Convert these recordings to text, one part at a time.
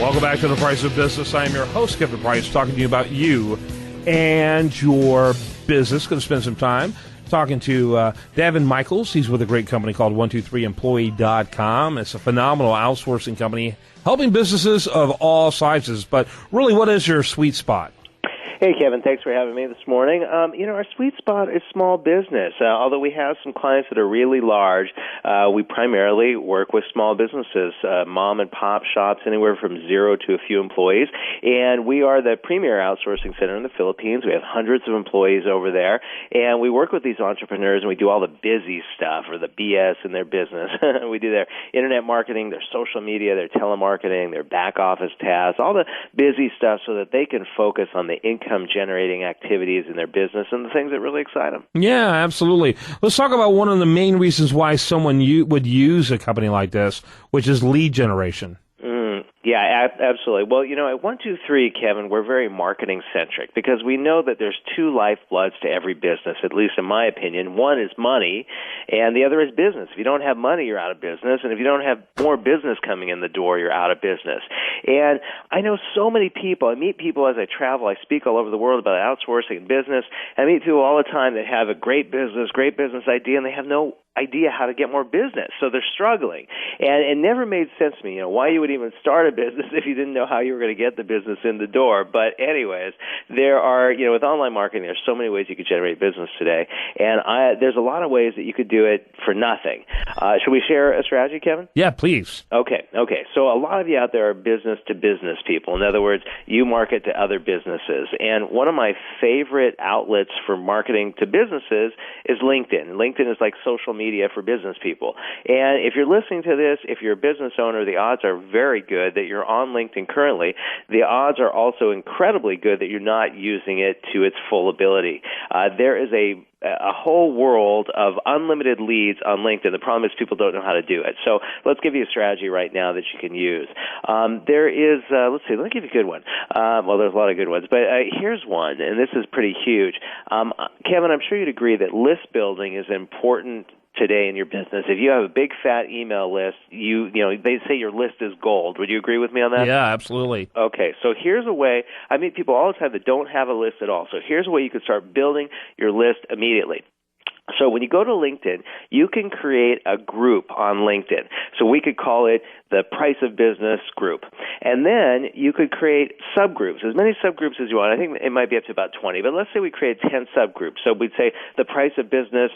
Welcome back to The Price of Business. I am your host, Kevin Price, talking to you about you and your business. Going to spend some time talking to Daven Michaels. He's with a great company called 123employee.com. It's a phenomenal outsourcing company helping businesses of all sizes. But really, what is your sweet spot? Hey, Kevin, thanks for having me this morning. Our sweet spot is small business. Although we have some clients that are really large, we primarily work with small businesses, mom and pop shops, anywhere from 0 to a few employees. And we are the premier outsourcing center in the Philippines. We have hundreds of employees over there. And we work with these entrepreneurs, and we do all the busy stuff, or the BS in their business. We do their internet marketing, their social media, their telemarketing, their back office tasks, all the busy stuff so that they can focus on the income-generating activities in their business and the things that really excite them. Yeah, absolutely. Let's talk about one of the main reasons why someone would use a company like this, which is lead generation. Yeah, absolutely. Well, at 123, Kevin, we're very marketing-centric because we know that there's two lifebloods to every business, at least in my opinion. One is money, and the other is business. If you don't have money, you're out of business, and if you don't have more business coming in the door, you're out of business. And I know so many people. I meet people as I travel. I speak all over the world about outsourcing and business. I meet people all the time that have a great business idea, and they have no idea how to get more business, so they're struggling. And it never made sense to me, why you would even start a business if you didn't know how you were going to get the business in the door. But anyways, there are, with online marketing, there's so many ways you could generate business today, and there's a lot of ways that you could do it for nothing. Should we share a strategy, Kevin? Yeah, please. Okay. So a lot of you out there are business-to-business people. In other words, you market to other businesses. And one of my favorite outlets for marketing to businesses is LinkedIn. LinkedIn is like social media for business people. And if you're listening to this, if you're a business owner, the odds are very good that you're on LinkedIn currently. The odds are also incredibly good that you're not using it to its full ability. There is a whole world of unlimited leads on LinkedIn. The problem is people don't know how to do it. So let's give you a strategy right now that you can use. There is, let me give you a good one. Well, there's a lot of good ones, but here's one, and this is pretty huge. Kevin, I'm sure you'd agree that list building is important today in your business. If you have a big fat email list, they say your list is gold. Would you agree with me on that? Yeah, absolutely. Okay, so here's a way. I meet people all the time that don't have a list at all. So here's a way you can start building your list immediately. So when you go to LinkedIn, you can create a group on LinkedIn. So we could call it the Price of Business group. And then you could create subgroups, as many subgroups as you want. I think it might be up to about 20, but let's say we create 10 subgroups. So we'd say the Price of Business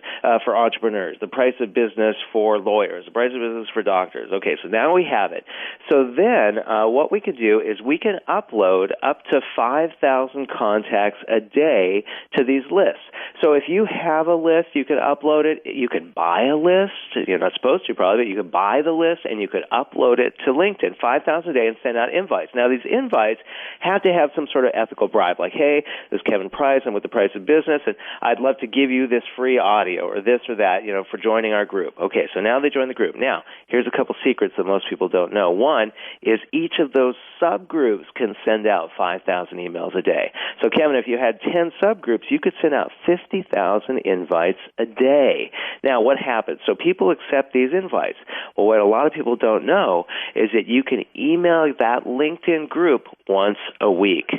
for entrepreneurs, the Price of Business for lawyers, the Price of Business for doctors. Okay, so now we have it. So then what we could do is we can upload up to 5,000 contacts a day to these lists. So if you have a list, you can upload it. You can buy a list. You're not supposed to probably, but you could buy the list and you could upload it to LinkedIn, 5,000 a day, and send out invites. Now, these invites have to have some sort of ethical bribe, like, hey, this is Kevin Price, I'm with the Price of Business, and I'd love to give you this free audio or this or that, for joining our group. Okay, so now they join the group. Now, here's a couple secrets that most people don't know. One is each of those subgroups can send out 5,000 emails a day. So, Kevin, if you had 10 subgroups, you could send out 50,000 invites a day. Now, what happens? So people accept these invites. Well, what a lot of people don't know is that you can email that LinkedIn group once a week.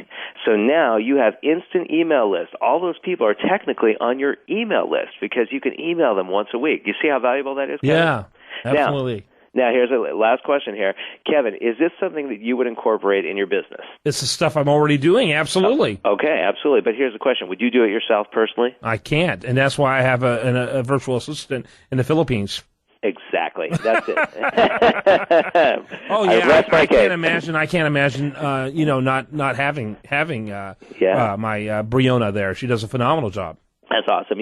So now you have instant email lists. All those people are technically on your email list because you can email them once a week. You see how valuable that is, Kevin? Yeah, absolutely. Now, here's a last question here. Kevin, is this something that you would incorporate in your business? This is stuff I'm already doing, absolutely. Okay, absolutely. But here's the question. Would you do it yourself personally? I can't, and that's why I have a virtual assistant in the Philippines. Exactly. That's it. Oh yeah, I can't imagine. Not having my Briona there. She does a phenomenal job. That's awesome.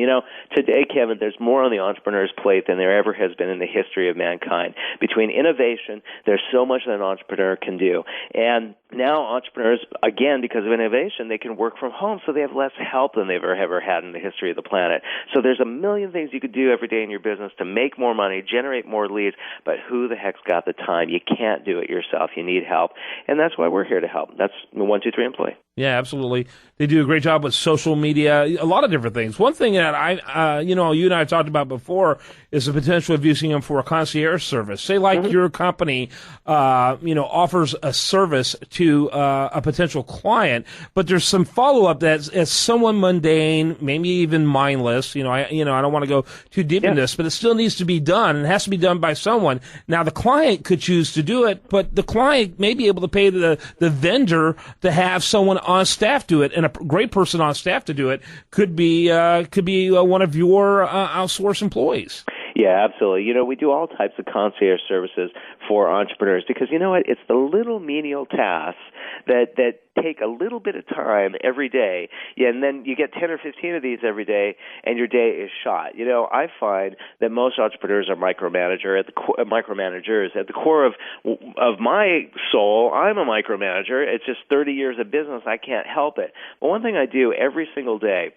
Today, Kevin, there's more on the entrepreneur's plate than there ever has been in the history of mankind. Between innovation, there's so much that an entrepreneur can do. And now entrepreneurs, again, because of innovation, they can work from home, so they have less help than they've ever had in the history of the planet. So there's a million things you could do every day in your business to make more money, generate more leads, but who the heck's got the time? You can't do it yourself. You need help. And that's why we're here to help. That's the 123 Employee. Yeah, absolutely. They do a great job with social media, a lot of different things. One thing that you and I talked about before is the potential of using them for a concierge service. Say like your company, offers a service to a potential client, but there's some follow-up that's somewhat mundane, maybe even mindless. I don't want to go too deep in this, but it still needs to be done, and it has to be done by someone. Now, the client could choose to do it, but the client may be able to pay the vendor to have someone on staff do it, and a great person on staff to do it could be one of your outsourced employees. Yeah, absolutely. We do all types of concierge services for entrepreneurs because you know what? It's the little menial tasks that take a little bit of time every day, and then you get 10 or 15 of these every day, and your day is shot. I find that most entrepreneurs are micromanagers at the core of my soul. I'm a micromanager. It's just 30 years of business. I can't help it. But one thing I do every single day,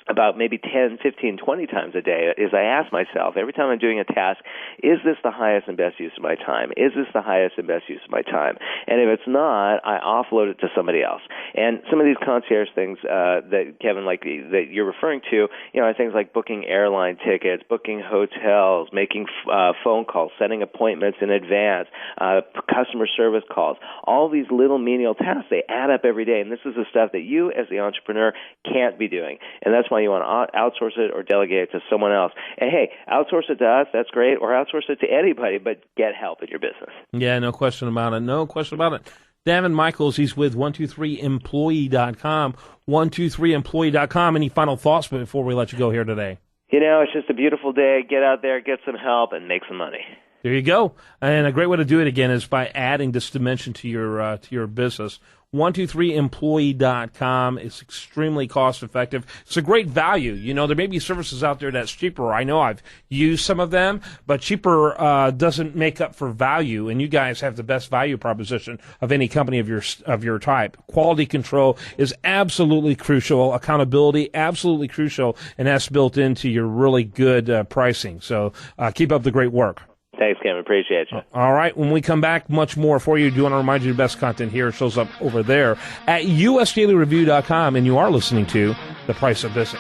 about maybe 10, 15, 20 times a day, is I ask myself, every time I'm doing a task, is this the highest and best use of my time? Is this the highest and best use of my time? And if it's not, I offload it to somebody else. And some of these concierge things that, Kevin, that you're referring to, are things like booking airline tickets, booking hotels, making phone calls, setting appointments in advance, customer service calls. All these little menial tasks, they add up every day. And this is the stuff that you, as the entrepreneur, can't be doing. And that's why you want to outsource it or delegate it to someone else. And hey, outsource it to us, that's great, or outsource it to anybody, but get help in your business. Yeah, no question about it. No question about it. Daven Michaels, he's with 123employee.com, 123employee.com. Any final thoughts before we let you go here today? It's just a beautiful day. Get out there, get some help, and make some money. There you go. And a great way to do it, again, is by adding this dimension to your business. 123employee.com. It's extremely cost effective. It's a great value. There may be services out there that's cheaper. I know I've used some of them, but cheaper doesn't make up for value. And you guys have the best value proposition of any company of your type. Quality control is absolutely crucial. Accountability, absolutely crucial, and that's built into your really good pricing. So keep up the great work. Thanks, Kevin. Appreciate you. All right. When we come back, much more for you. I do want to remind you the best content here shows up over there at usdailyreview.com, and you are listening to The Price of Business.